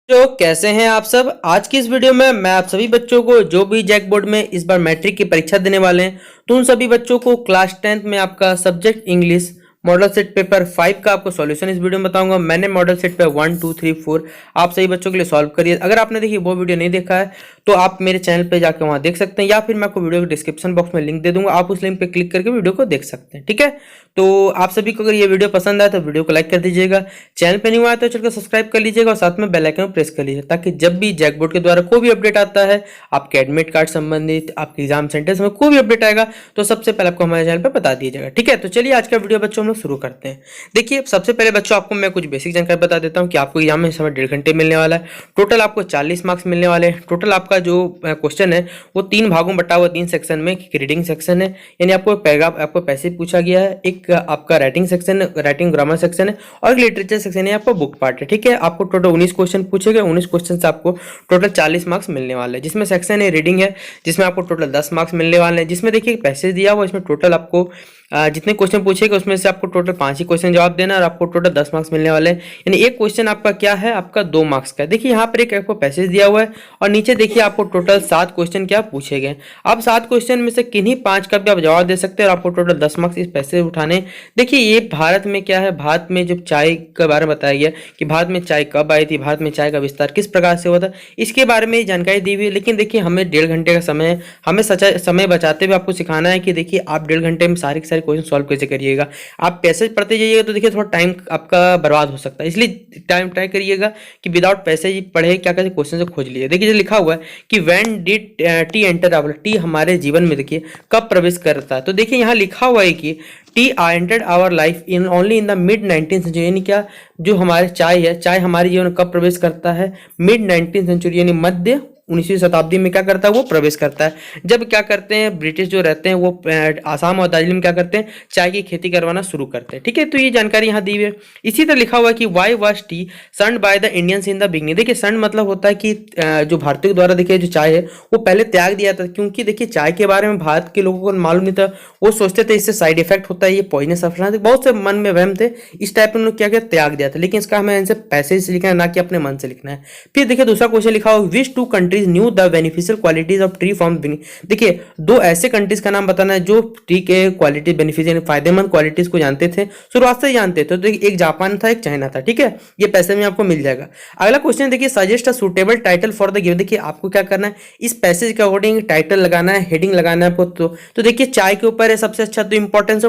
तो कैसे हैं आप सब। आज की इस वीडियो में मैं आप सभी बच्चों को जो भी जैक बोर्ड में इस बार मैट्रिक की परीक्षा देने वाले हैं तो उन सभी बच्चों को क्लास 10th में आपका subject English model set paper 5 का आपको सॉल्यूशन इस वीडियो में बताऊंगा। मैंने मॉडल सेट पे 1 2 3 4 आप सभी बच्चों के लिए सॉल्व करिए। अगर आपने देखिए वो वीडियो नहीं देखा है तो आप मेरे चैनल पे जाकर वहां देख सकते हैं, या फिर मैं आपको वीडियो के डिस्क्रिप्शन बॉक्स में लिंक दे दूंगा, आप उस लिंक पे क्लिक करके वीडियो को देख सकते हैं। ठीक है, तो आप सभी को अगर ये वीडियो पसंद आए तो वीडियो को लाइक कर दीजिएगा, चैनल पे नहीं आया तो चलकर सब्सक्राइब कर लीजिएगा और साथ में बेल आइकन प्रेस कर लीजिए ताकि जब भी जैक बोर्ड के द्वारा कोई भी अपडेट आता है, आपके एडमिट कार्ड संबंधित, आपके एग्जाम सेंटर में कोई भी अपडेट आएगा तो सबसे पहले आपको हमारे चैनल पर बता दिया जाएगा। ठीक है, तो चलिए आज का वीडियो बच्चों हम लोग शुरू करते हैं। देखिए, सबसे पहले बच्चों आपको मैं कुछ बेसिक जानकारी बता देता हूँ कि आपको एग्जाम में समय 1.5 घंटे मिलने वाला है। टोटल आपको 40 मार्क्स मिलने वाले हैं। टोटल आपका जो क्वेश्चन है वो 3 भागों बटा हुआ 3 सेक्शन में। रीडिंग सेक्शन है, यानी आपको पैराग्राफ आपको पैसेज पूछा गया है, एक आपका writing section, writing grammar section है, और एक लिटरेचर सेक्शन है, आपका बुक पार्ट है। ठीक है, आपको टोटल 19 क्वेश्चन पूछे गए। 19 क्वेश्चन से आपको टोटल 40 मार्क्स मिलने वाले हैं। जिसमें सेक्शन है रीडिंग है, जिसमें आपको टोटल 10 मार्क्स मिलने वाले हैं। जिसमें देखिए पैसेज दिया हुआ, इसमें टोटल आपको जितने क्वेश्चन पूछेगा उसमें से आपको टोटल 5 ही क्वेश्चन जवाब देना और आपको टोटल 10 मार्क्स मिलने वाले हैं। यानी एक क्वेश्चन आपका क्या है, आपका 2 मार्क्स का है। देखिए यहाँ पर एक आपको पैसेज दिया हुआ है और नीचे देखिए आपको टोटल 7 क्वेश्चन क्या पूछे गए। अब 7 क्वेश्चन में से किन्हीं 5 का भी आप जवाब दे सकते हैं और आपको टोटल 10 मार्क्स इस पैसेज उठाने। देखिए ये भारत में क्या है, भारत में जब चाय के बारे में बताया गया कि भारत में चाय कब आई थी, भारत में चाय का विस्तार किस प्रकार से हुआ था, इसके बारे में जानकारी दी हुई है। लेकिन देखिए हमें 1.5 घंटे का समय है, हमें समय बचाते हुए आपको सिखाना है कि देखिए आप 1.5 घंटे में सारे के सारे क्वेश्चन सॉल्व कैसे करिएगा। आप पैसेज पढ़ते जाइएगा तो देखिए थोड़ा टाइम आपका बर्बाद हो सकता है, इसलिए टाइम ट्राई करिएगा कि विदाउट पैसेज पढ़े क्या कैसे क्वेश्चन से खोज लीजिए। देखिए जो लिखा हुआ है कि when did tea enter our, tea हमारे जीवन में देखिए कब प्रवेश करता है। तो देखिए यहाँ लिखा हुआ है कि tea entered our life in only in the mid 19th century, यानी क्या जो हमारे चाय है, चाय हमारे जीवन में कब प्रवेश करता है, मिड 19th सेंचुरी यानी मध्य 19वीं शताब्दी में क्या करता है, वो प्रवेश करता है। जब क्या करते हैं ब्रिटिश जो रहते हैं वो आसाम और दार्जिलिंग में क्या करते हैं, चाय की खेती करवाना शुरू करते हैं। ठीक है, तो ये जानकारी यहाँ दी हुई है। इसी तरह लिखा हुआ है कि why was tea shunned by the Indians in the beginning. देखिए सन्ड मतलब होता है कि जो भारतीयों के द्वारा देखिए जो चाय है वो पहले त्याग दिया था, क्योंकि देखिए चाय के बारे में भारत के लोगों को मालूम नहीं था। वो सोचते थे इससे साइड इफेक्ट होता है, ये पॉइजनस अफर, बहुत से मन में वहम थे। इस टाइप में उन्होंने क्या किया, त्याग दिया था। लेकिन इसका हमें इनसे पैसे से लिखना है, ना कि अपने मन से लिखना है। फिर देखिए दूसरा क्वेश्चन लिखा हुआ which two countries knew the beneficial qualities of tree from beginning. देखिए दो ऐसे कंट्रीज का नाम बताना है जो ट्री के क्वालिटी बेनिफिशियल फायदेमंद क्वालिटीज को जानते थे, शुरुआत से ही जानते थे। तो देखिए एक जापान था, एक चाइना था। ठीक है, ये पैसे में आपको मिल जाएगा। अगला क्वेश्चन देखिए suggest a suitable title for the given. देखिए आपको क्या करना है, इस पैसेज के अकॉर्डिंग टाइटल लगाना है, हेडिंग लगाना है आपको। तो देखिए चाय के ऊपर है सबसे अच्छा, तो इंपॉर्टेंस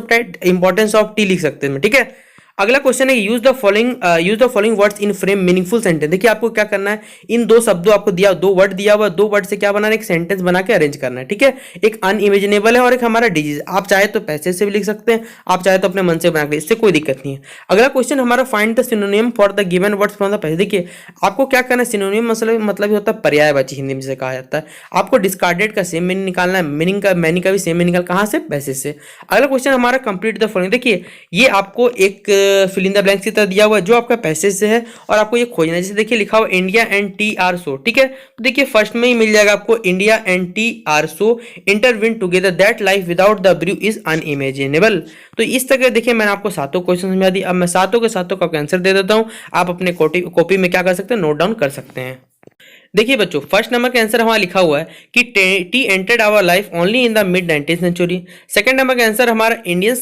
ऑफ टी लिख सकते हैं। ठीक है, अगला क्वेश्चन है use the following words in frame meaningful sentence. देखिए आपको क्या करना है, इन दो शब्दों आपको दिया, दो वर्ड दिया हुआ, दो वर्ड से क्या बनाना है, एक सेंटेंस बना के अरेंज करना है। ठीक है, एक अनइमेजिनेबल है और एक हमारा डिजीज। आप चाहे तो पैसे से भी लिख सकते हैं, आप चाहे तो अपने मन से बना के, इससे कोई दिक्कत नहीं है। अगला क्वेश्चन हमारा find the synonym for the given words from the passage. देखिए आपको क्या करना है, सिनोनिम मतलब होता है पर्यायवाची, हिंदी में से कहा जाता है। आपको डिस्कार्डेड का सेम मीनिंग निकालना है, मीनिंग का मैनी का भी सेम मीनिंग निकाल, कहां से, पैसेज से। अगला क्वेश्चन हमारा कंप्लीट द फॉलोइंग। देखिए ये आपको एक फिल इन द ब्लैंक्स की तरह दिया हुआ है जो आपका पैसेज से है और आपको ये खोजना है। जैसे देखिए लिखा हुआ India and tea are so. ठीक है, तो देखिए फर्स्ट में ही मिल जाएगा आपको India and tea are so intertwined together that life without the brew is unimaginable. तो इस तरह देखिए मैंने आपको सातों क्वेश्चन समझा दी। अब मैं सातों के सातों का आंसर दे देता हूं, आप अपने कॉपी में क्या कर सकते हैं, नोट डाउन कर सकते हैं। देखिए बच्चों फर्स्ट नंबर का आंसर हमारा लिखा हुआ है कि tea entered our life only in the mid 19th century. Second number का आंसर हमारा Indian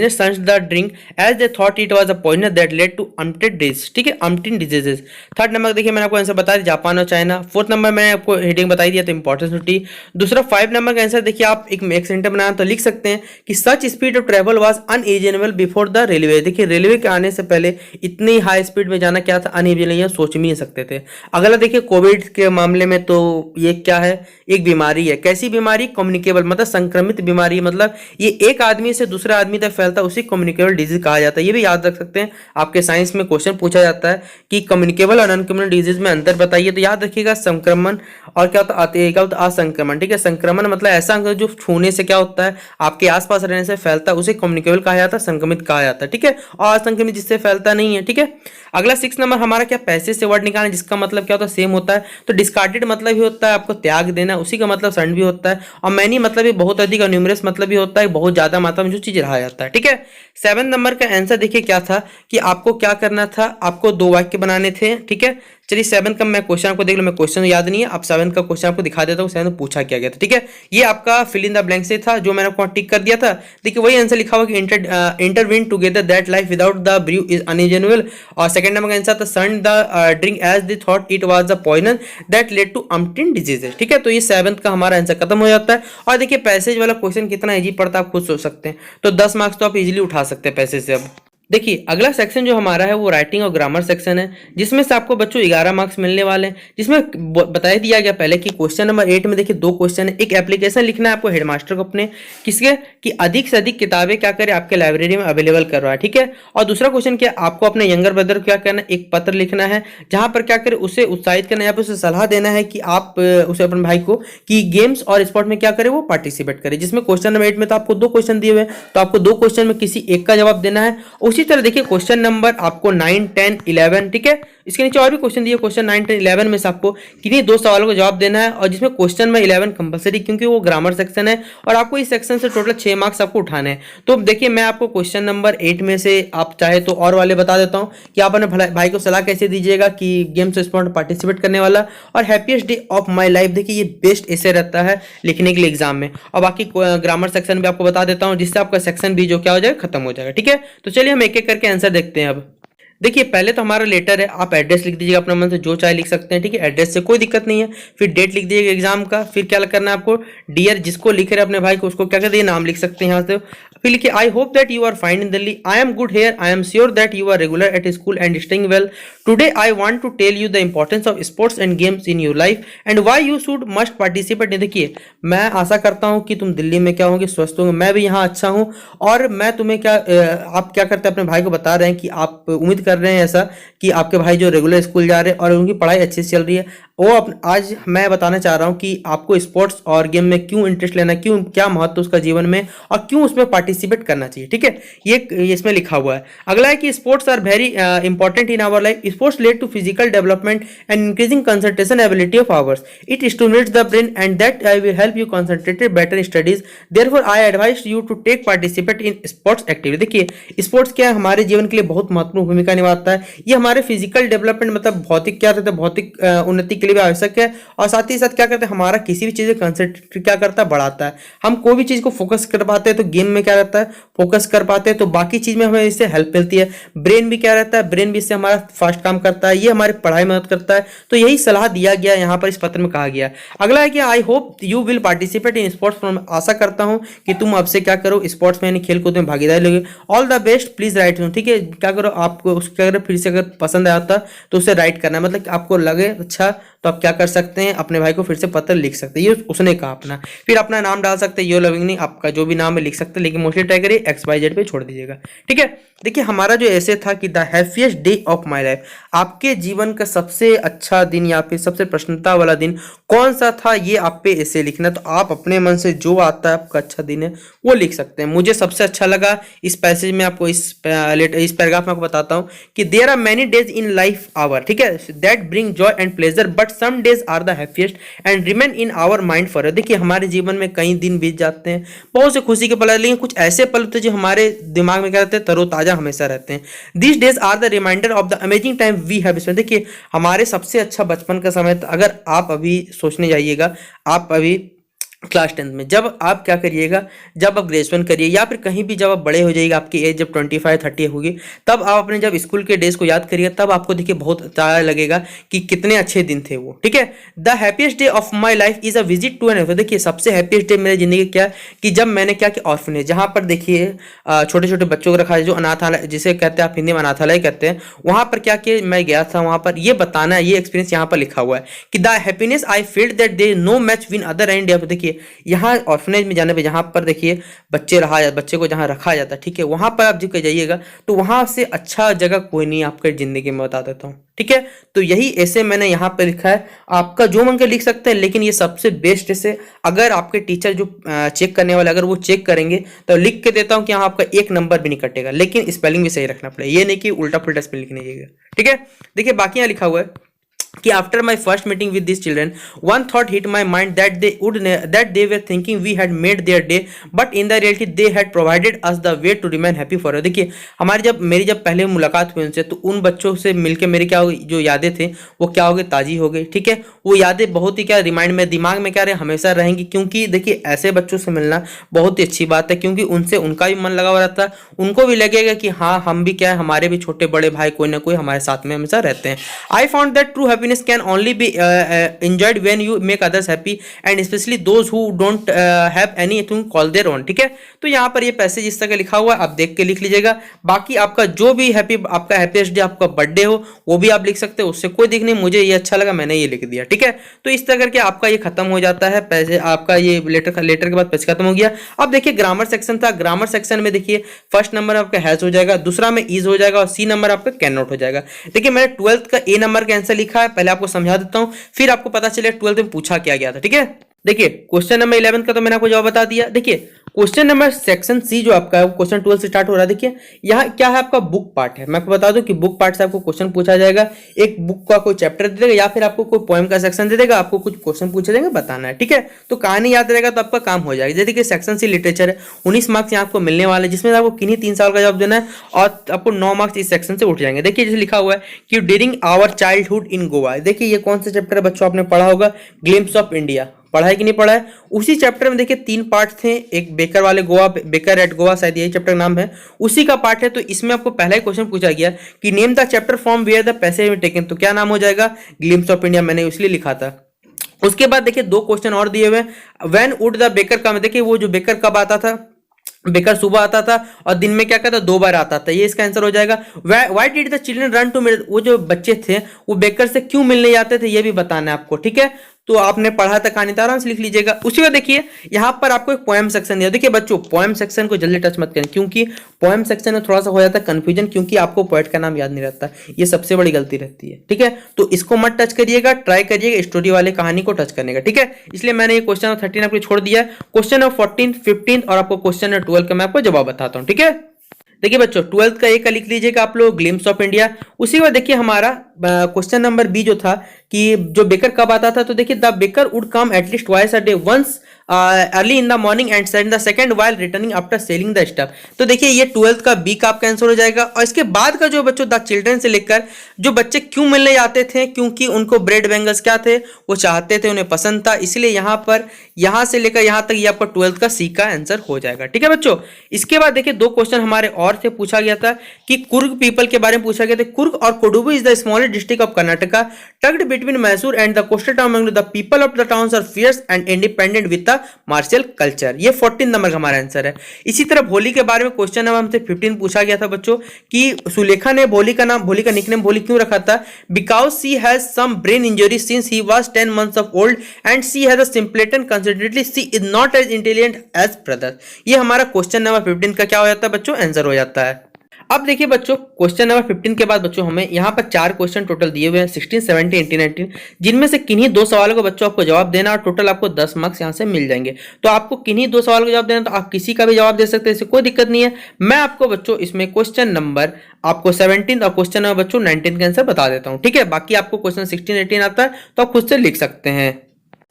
shunned the drink as they thought it was a poison that led to umpteen disease. ठीक है, अम्प्टीन डिजीजेस। थर्ड नंबर देखिए मैंने आपको answer बता दिया, Japan और चाइना। फोर्थ नंबर मैंने आपको हेडिंग बताई दिया, तो इंपॉर्टेंस ऑफ टी। दूसरा 5 नंबर का आंसर देखिए आप एक सेंटेंस बनाना तो लिख सकते हैं कि such speed of travel was unimaginable before the railway. देखिए रेलवे के आने से पहले इतनी हाई स्पीड में जाना क्या था, अनइमेजिनेबल, सोच भी नहीं सकते थे। अगला देखिए कोविड के मामले में तो ये क्या है, एक बीमारी है। कैसी बीमारी, कम्युनिकेबल, मतलब संक्रमित बीमारी, मतलब ये एक आदमी से दूसरे आदमी तक फैलता है, उसी कम्युनिकेबल डिजीज कहा जाता है। ये भी याद रख सकते हैं, आपके साइंस में क्वेश्चन पूछा जाता है कि कम्युनिकेबल और अनकम्युनिकेबल डिजीज में अंतर बताइए। तो याद रखिएगा संक्रमण और क्या होता है, असंक्रमण। ठीक है, संक्रमण मतलब ऐसा जो छूने से क्या होता है, आपके आसपास रहने से फैलता है, उसे कम्युनिकेबल कहा जाता है, संक्रमित कहा जाता है। ठीक है, और असंक्रमित जिससे फैलता नहीं है। ठीक है, अगला 6 नंबर हमारा क्या, पैसे से वर्ड निकालना जिसका मतलब क्या होता है, सेम होता है। तो डिस्कार्डेड मतलब भी होता है आपको त्याग देना, उसी का मतलब सन भी होता है। और मैनी मतलब भी बहुत अधिक, और न्यूमरस मतलब भी होता है बहुत ज्यादा मात्रा में जो चीज रहा जाता है। ठीक है, 7 नंबर का आंसर देखिए क्या था कि आपको क्या करना था, आपको 2 वाक्य बनाने थे। ठीक है, चलिए 7 का मैं क्वेश्चन आपको देख लो, मैं क्वेश्चन याद नहीं है, अब 7 का क्वेश्चन आपको दिखा देता हूँ 7 में पूछा क्या गया था। ठीक है, ये आपका फिल इन द ब्लैंक से था जो मैंने आपको टिक कर दिया था। देखिए वही आंसर लिखा हुआ कि intertwined together that life without the brew is unimaginable. और सेकंड नंबर का आंसर था shunned the drink as they thought it was the poison that led to umpteen diseases. ठीक है, तो ये 7 का हमारा आंसर खत्म हो जाता है। और देखिए पैसेज वाला क्वेश्चन कितना इजी पड़ता है आप खुद सोच सकते हैं, तो 10 मार्क्स तो आप इजीली उठा सकते हैं पैसेज से। अब देखिए अगला सेक्शन जो हमारा है वो राइटिंग और ग्रामर सेक्शन है, जिसमें से आपको बच्चों 11 मार्क्स मिलने वाले हैं। जिसमें बताया दिया गया पहले कि क्वेश्चन नंबर 8 में देखिए 2 क्वेश्चन है। एक एप्लीकेशन लिखना है आपको हेडमास्टर को अपने, किसके कि अधिक से अधिक किताबें क्या करें आपके लाइब्रेरी में अवेलेबल कर रहा है। ठीक है, और दूसरा क्वेश्चन क्या, आपको अपने यंगर ब्रदर को क्या करना है, एक पत्र लिखना है जहां पर क्या करें उसे उत्साहित करना है, या उसे सलाह देना है कि आप उसे अपने भाई को कि गेम्स और स्पोर्ट में क्या करे वो पार्टिसिपेट करे। जिसमें क्वेश्चन नंबर 8 में तो आपको 2 क्वेश्चन दिए हुए हैं, तो आपको 2 क्वेश्चन में किसी एक का जवाब देना है। उसी तरह देखिए क्वेश्चन नंबर आपको 9, 10, 11, ठीक है, इसके नीचे और भी क्वेश्चन दिए क्वेश्चन 9, 10, 11 में से आपको किन्हीं 2 सवालों का जवाब देना है। और जिसमें क्वेश्चन नंबर 11 कंपलसरी क्योंकि वो ग्रामर सेक्शन है और आपको इस सेक्शन से टोटल 6 मार्क्स आपको उठाने हैं। तो देखिए मैं आपको क्वेश्चन नंबर 8 में से आप चाहे तो और वाले बता देता हूं कि आप अपने भाई को सलाह कैसे दीजिएगा कि गेम्स स्पोर्ट पार्टिसिपेट करने वाला। और happiest day of my life देखिए ये बेस्ट ऐसे रहता है लिखने के लिए एग्जाम में। और बाकी ग्रामर सेक्शन भी आपको बता देता हूं जिससे आपका सेक्शन भी जो क्या हो जाएगा खत्म हो जाएगा। ठीक है, तो चलिए हम एक एक करके आंसर देखते हैं। अब देखिए पहले तो हमारा लेटर है, आप एड्रेस लिख दीजिएगा अपना मन से जो चाहे लिख सकते हैं। ठीक है, एड्रेस से कोई दिक्कत नहीं है। फिर डेट लिख दीजिएगा एग्जाम का। फिर क्या करना है आपको, डियर जिसको लिख रहे हैं अपने भाई को उसको क्या कर दिए नाम लिख सकते हैं यहाँ से। फिर लिखिए I hope that you are fine in Delhi, I am good here, I am sure that you are regular at school and staying well. Today I want to tell you the importance of sports and games in your life and why you should must participate. देखिए मैं आशा करता हूँ कि तुम दिल्ली में क्या होंगे, स्वस्थ होंगे, मैं भी यहाँ अच्छा हूँ। और मैं तुम्हें क्या आप क्या करते हैं अपने भाई को बता रहे हैं कि आप उम्मीद कर रहे हैं ऐसा कि आपके भाई जो रेगुलर स्कूल जा रहे हैं और उनकी पढ़ाई अच्छी से चल रही है। वो आज मैं बताना चाह रहा हूँ कि आपको स्पोर्ट्स और गेम में क्यों इंटरेस्ट लेना, क्यों क्या महत्व उसका जीवन में और क्यों उसमें पार्टिसिपेट करना चाहिए। ठीक है, ये इसमें लिखा हुआ है। अगला है कि sports are very important in our life, sports led to physical development and increasing concentration ability of ours, it stimulates the brain and that I will help you concentrate better studies, therefore I advise you to take participate in sports activity. देखिए sports क्या है हमारे जीवन के लिए बहुत महत्वपूर्ण भूमिका निभाता है। ये हमारे फिजिकल डेवलपमेंट मतलब भौतिक क्या रहता है, भौतिक उन्नति के लिए भी आवश्यक है। और साथ ही साथ क्या करते हैं हमारा किसी भी चीज में कंसंट्रेट क्या करता है बढ़ाता है। हम कोई भी चीज को फोकस कर पाते हैं तो गेम में क्या रहता है फोकस कर पाते हैं, तो बाकी चीज में हमें इससे हेल्प मिलती है। ब्रेन भी क्या रहता है, ब्रेन भी इससे हमारा फास्ट काम करता है, ये हमारी पढ़ाई में मदद करता है। तो यही सलाह दिया गया यहाँ पर इस पत्र में कहा गया। अगला है कि I hope you will participate in sports, आशा करता हूँ कि तुम अब से क्या करो स्पोर्ट्स में यानी खेल कूद में भागीदारी लोगे। All the best please right. ठीक है, क्या करो आपको उसको अगर फिर से अगर पसंद आया था तो उसे राइट करना है, मतलब कि आपको लगे अच्छा तो आप क्या कर सकते हैं अपने भाई को फिर से पत्र लिख सकते हैं। ये उसने कहा अपना, फिर अपना नाम डाल सकते हैं, यो लविंग नहीं आपका जो भी नाम है लिख सकते हैं, लेकिन मोस्टली ट्राई करिए XYZ पे छोड़ दीजिएगा। ठीक है, देखिए हमारा जो ऐसे था कि the happiest day of my life, आपके जीवन का सबसे अच्छा दिन या फिर सबसे प्रसन्नता वाला दिन कौन सा था, ये आप पे ऐसे लिखना। तो आप अपने मन से जो आता है आपका अच्छा दिन है वो लिख सकते हैं। मुझे सबसे अच्छा लगा इस पैसेज में, आपको इस पैराग्राफ में आपको बताता हूँ कि there are many days in life our, ठीक है, that bring joy and pleasure but some days are the happiest and remain in our mind for. देखिए हमारे जीवन में कई दिन बीत जाते हैं, बहुत से खुशी के पल, लेकिन कुछ ऐसे पल होते हैं जो हमारे दिमाग में क्या रहते हैं तरोताजा हमेशा रहते हैं। This days are the reminder of the amazing time we have spent. देखिए हमारे सबसे अच्छा बचपन का समय, अगर आप अभी सोचने जाइएगा, आप अभी क्लास 10 में जब आप क्या करिएगा, जब आप ग्रेजुएशन करिए या फिर कहीं भी जब आप बड़े हो जाइएगा, आपकी एज जब 25-30 होगी, तब आप अपने जब स्कूल के डेज को याद करिएगा, तब आपको देखिए बहुत अच्छा लगेगा कि कितने अच्छे दिन थे वो। ठीक है, the happiest day of my life is a visit to an orphanage. देखिए सबसे हैप्पीएस्ट डे मेरी जिंदगी क्या कि जब मैंने क्या कि ऑर्फनेज, जहाँ पर देखिए छोटे छोटे बच्चों को रखा है, जो अनाथालय जिसे कहते हैं आप हिंदी में अनाथालय कहते हैं, वहां पर क्या कि मैं गया था, वहां पर ये बताना है, ये एक्सपीरियंस यहाँ पर लिखा हुआ है कि the happiness I field that they know match win other and. देखिए यहाँ ऑर्फनेज में जाने पे, जहाँ पर देखिए बच्चे को जहाँ रखा जाता है, ठीक है, वहां पर आप जब जाइएगा तो वहां से अच्छा जगह कोई नहीं आपके जिंदगी में, बता देता हूँ। ठीक है, तो यही ऐसे मैंने यहाँ पे लिखा है, आपका जो मन के लिख सकते हैं, लेकिन ये सबसे बेस्ट ऐसे अगर आपके टीचर जो चेक करने वाले अगर वो चेक करेंगे तो लिख के देता हूँ कि यहाँ आपका 1 नंबर भी नहीं कटेगा, लेकिन स्पेलिंग भी सही रखना पड़ेगा, ये नहीं कि उल्टा पुल्टा स्पेलिंग लिखने जाइएगा। ठीक है, देखिए बाकी यहाँ लिखा हुआ है कि after my first meeting with this children one thought hit my mind that they were thinking we had made their day but in the reality they had provided us the way to remain happy for. देखिए मेरी जब पहले मुलाकात हुई उनसे तो उन बच्चों से मिलकर मेरी क्या जो यादें थे वो क्या हो गई, ताजी हो गई। ठीक है, वो यादें बहुत ही क्या रिमाइंड में दिमाग में क्या रहे, हमेशा रहेंगी। क्योंकि देखिए ऐसे बच्चों से मिलना बहुत ही अच्छी बात है, क्योंकि उनसे उनका भी मन लगा हुआ रहता है, उनको भी लगेगा कि हाँ हम भी क्या है, हमारे भी छोटे बड़े भाई कोई ना कोई हमारे साथ में हमेशा रहते हैं। I found that true happiness can only be enjoyed when you make others happy and especially those who don't have anything call their own। ठीक है, तो यहाँ पर ये पैसेज इस तरह लिखा हुआ है, आप देख के लिख लीजिएगा। बाकी आपका जो भी आपका हैप्पीएस्ट डे, आपका बर्थडे हो वो भी आप लिख सकते हो, उससे कोई दिक्कत नहीं। मुझे ये अच्छा लगा, मैंने ये लिख दिया। ठीक है, तो इस तरह करके आपका ये खत्म हो जाता है पैसे, आपका ये लेटर के बाद पैसे खत्म हो गया। अब देखिए ग्रामर सेक्शन था, ग्रामर सेक्शन में देखिए फर्स्ट नंबर आपका हैज हो जाएगा, दूसरा में इज हो जाएगा और सी नंबर आपका कैन नॉट हो जाएगा। देखिए मैंने 12th का ए नंबर का आंसर लिखा है, पहले आपको समझा देता हूं, फिर आपको पता चले 12th में पूछा क्या गया था। ठीक है, देखिए क्वेश्चन नंबर 11 का तो मैंने आपको जवाब बता दिया। देखिए क्वेश्चन नंबर सेक्शन सी जो आपका है वो क्वेश्चन 12 से स्टार्ट हो रहा है। देखिए यहाँ क्या है, आपका बुक पार्ट है। मैं आपको बता दूं कि बुक पार्ट से आपको क्वेश्चन पूछा जाएगा, एक बुक का कोई चैप्टर दे देगा या फिर आपको कोई पोएम का सेक्शन दे देगा, आपको कुछ क्वेश्चन पूछे जाएंगे, बताना है। ठीक है, तो कहानी याद रहेगा तो आपका काम हो जाएगा। जैसे कि सेक्शन सी लिटरेचर है, 19 मार्क्स यहाँ आपको मिलने वाले, जिसमें आपको किन्हीं 3 साल का जवाब देना है और आपको 9 मार्क्स इस सेक्शन से उठ जाएंगे। देखिए जैसे लिखा हुआ है कि during our childhood in Goa. देखिए ये कौन सा चैप्टर है बच्चों, आपने पढ़ा होगा, ग्लिम्स ऑफ इंडिया। पढ़ा है कि नहीं पढ़ा है? उसी चैप्टर में देखिए 3 पार्ट थे, एक बेकर वाले गोवा, बेकर एट गोवा, शायद यही चैप्टर नाम है, उसी का पार्ट है। तो इसमें आपको पहला ही क्वेश्चन पूछा गया कि name the chapter from where the passage was taken, तो क्या नाम हो जाएगा, ग्लिम्स ऑफ इंडिया, मैंने इसलिए लिखा था। उसके बाद देखिए 2 क्वेश्चन और दिए हुए, व्हेन वुड द बेकर कम। देखिए वो जो बेकर कब आता था, बेकर सुबह आता था और दिन में क्या करता, 2 बार आता था, ये इसका आंसर हो जाएगा। Why did the children run to meet, वो जो बच्चे थे वो बेकर से क्यों मिलने जाते थे, ये भी बताना है आपको। ठीक है, तो आपने पढ़ा था कहानी, तो आराम से लिख लीजिएगा। उसी को देखिए यहाँ पर आपको एक पोएम सेक्शन दिया। देखिए बच्चों पोएम सेक्शन को जल्दी टच मत करें, क्योंकि पोएम सेक्शन में थोड़ा सा हो जाता है कंफ्यूजन, क्योंकि आपको पोएट का नाम याद नहीं रहता, ये सबसे बड़ी गलती रहती है। ठीक है, तो इसको मत टच करिएगा, ट्राई करिएगा स्टोरी वाले कहानी को टच करने का। ठीक है, इसलिए मैंने ये क्वेश्चन नंबर 13 आपको छोड़ दिया है। क्वेश्चन नंबर 14, 15 और आपको क्वेश्चन नंबर 12 का मैं आपको जवाब बताता हूँ। ठीक है, देखिए बच्चों 12th का एक का लिख लीजिएगा आप लोग, ग्लिम्स ऑफ इंडिया। उसी में देखिए हमारा क्वेश्चन नंबर बी जो था कि जो बेकर कब आता था, तो देखिए the baker would come at least twice a day, once early in the morning and send the second while returning after selling the stuff. तो देखिए ये 12th का बी का आपका आंसर हो जाएगा। और इसके बाद का जो बच्चों द चिल्ड्रन से लेकर जो बच्चे क्यों मिलने जाते थे, क्योंकि उनको ब्रेड बैंगल्स क्या थे, वो चाहते थे, उन्हें पसंद था, इसलिए यहाँ पर यहाँ से लेकर यहाँ तक ये आपका 12th का सी का आंसर हो जाएगा। ठीक है बच्चों, इसके बाद देखिए 2 क्वेश्चन हमारे और से पूछा गया था कि कुर्ग पीपल के बारे में पूछा गया था। कुर्ग और Kodagu is the smallest district of Karnataka, tucked between Mysore and the coastal town Mangalore. The people of the towns are fierce and independent with the martial culture. ये 14 नंबर का हमारा आंसर है। इसी तरह भोली के बारे में क्वेश्चन नंबर हमसे 15 पूछा गया था बच्चों कि सुलेखा ने भोली का निकनेम भोली क्यों रखा था, because she has some brain injury since he was 10 months of old and she has a simpleton, consequently she is not as intelligent as brother। ये हमारा क्वेश्चन नंबर 15 का क्या हो जाता है बच्चों, आंसर हो जाता है। अब देखिए बच्चों क्वेश्चन नंबर 15 के बाद बच्चों हमें यहाँ पर 4 क्वेश्चन टोटल दिए हुए हैं, 16, 17, 18, 19, जिनमें से किन्हीं 2 सवालों को बच्चों आपको जवाब देना और टोटल आपको 10 मार्क्स यहाँ से मिल जाएंगे। तो आपको किन्हीं 2 सवालों का जवाब देना, तो आप किसी का भी जवाब दे सकते हैं, इससे कोई दिक्कत नहीं है। मैं आपको बच्चों इसमें क्वेश्चन नंबर आपको 17 और क्वेश्चन नंबर बच्चों 19 का आंसर बता देता हूँ। ठीक है, बाकी आपको क्वेश्चन 16, 18 आता है तो आप खुद से लिख सकते हैं।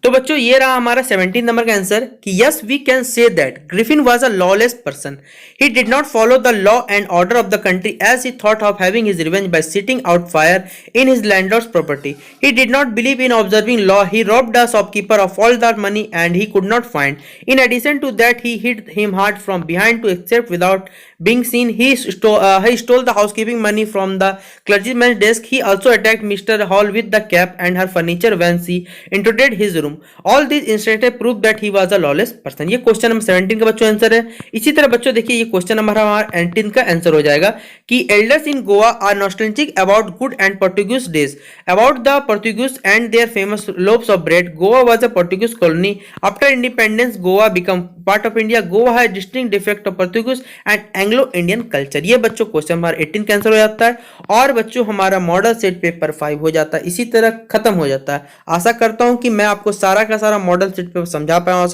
तो बच्चों ये रहा हमारा 17 नंबर का आंसर कि yes we can say that Griffin was a lawless person, he did not follow the law and order of the country as he thought of having his revenge by sitting out fire in his landlord's property, he did not believe in observing law, he robbed a shopkeeper of all that money and he could not find, in addition to that he hid him hard from behind to escape without being seen, he stole the housekeeping money from the clergyman's desk, he also attacked Mr. Hall with the cap and her furniture when she entered his room, all these instances prove that he was a lawless person। ये question number 17 का बच्चों answer है। इसी तरह बच्चों देखिए ये question number हमारा 18 का आंसर हो जाएगा कि elders in Goa are nostalgic about good and Portuguese days, about the Portuguese and their famous loaves of bread। Goa was a Portuguese colony, after independence Goa became part of India Goa है distinct defect of Portuguese and Anglo Indian culture. ये बच्चों question number 18 का answer हो जाता है और बच्चों हमारा मॉडल सेट पेपर 5 हो जाता है, इसी तरह खत्म हो जाता है। आशा करता हूं कि मैं आपको सारा का सारा मॉडल सेट पेपर समझा पाया हूं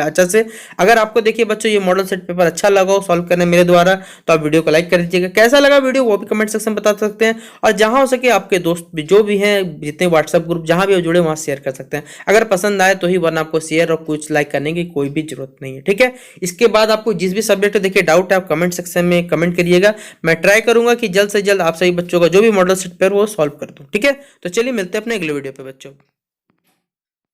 अच्छा से। अगर आपको देखिए बच्चों ये मॉडल सेट पेपर अच्छा लगा हो सॉल्व करने मेरे द्वारा तो आप वीडियो को लाइक कर दीजिएगा। कैसा लगा वीडियो वो भी कमेंट सेक्शन में बता सकते हैं और जहां हो सके आपके दोस्त भी जो भी हैं जितने व्हाट्सएप ग्रुप जहां भी जुड़े वहां शेयर कर सकते हैं। अगर पसंद आए तो ही, वरना आपको शेयर और कुछ लाइक करने की कोई भी जरूरत नहीं है। ठीक है, इसके बाद आपको जिस भी सब्जेक्ट देखिए डाउट है आप कमेंट सेक्शन में कमेंट करिएगा। मैं ट्राई करूंगा कि जल्द से जल्द आप सभी बच्चों का जो भी मॉडल सेट पेपर वो सॉल्व कर दूं। ठीक है, तो चलिए मिलते हैं अपने अगले वीडियो पे बच्चों।